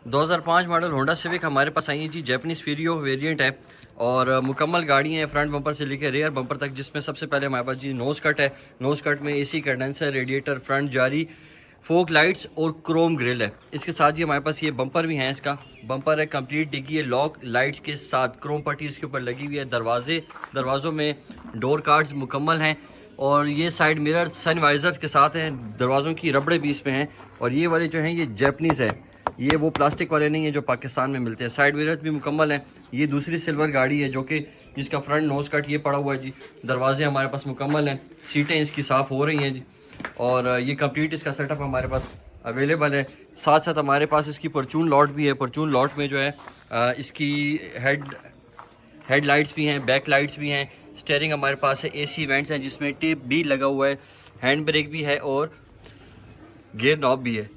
2005 model Honda civic हमारे पास आई है जी, Japanese फीरियो variant है और मुकम्मल गाड़ी है फ्रंट बम्पर से लेकर रेयर बम्पर तक, जिसमें सबसे पहले हमारे पास जी नोज़ कट है। नोज़ कट में एसी कंडेंसर, रेडिएटर, फ्रंट जारी, फोक लाइट्स और क्रोम ग्रिल है। इसके साथ ही हमारे पास ये बम्पर भी हैं। इसका बम्पर है कंप्लीट डिग्गी है, लॉक लाइट्स के साथ क्रोम पट्टी इसके ऊपर लगी हुई है। दरवाज़ों में डोर कार्ड्स मुकम्मल हैं और ये साइड मिरर सन वाइजर्स के साथ हैं। दरवाज़ों की रबड़े भी इसमें हैं और ये वाले जो हैं ये जैपनीज़ है, ये वो प्लास्टिक वाले नहीं है जो पाकिस्तान में मिलते हैं। साइड मिरर्स भी मुकम्मल हैं। ये दूसरी सिल्वर गाड़ी है जो कि जिसका फ्रंट नोज़ कट ये पड़ा हुआ है जी। दरवाजे हमारे पास मुकम्मल हैं, सीटें इसकी साफ़ हो रही हैं जी और ये कंप्लीट इसका सेटअप हमारे पास अवेलेबल है। साथ साथ हमारे पास इसकी परचून लॉट भी है। परचून लॉट में जो है इसकी हेड लाइट्स भी हैं, बैक लाइट्स भी हैं। स्टीयरिंग हमारे पास है, एसी वेंट्स हैं जिसमें टेप भी लगा हुआ है, हैंड ब्रेक भी है और गियर नॉब भी है।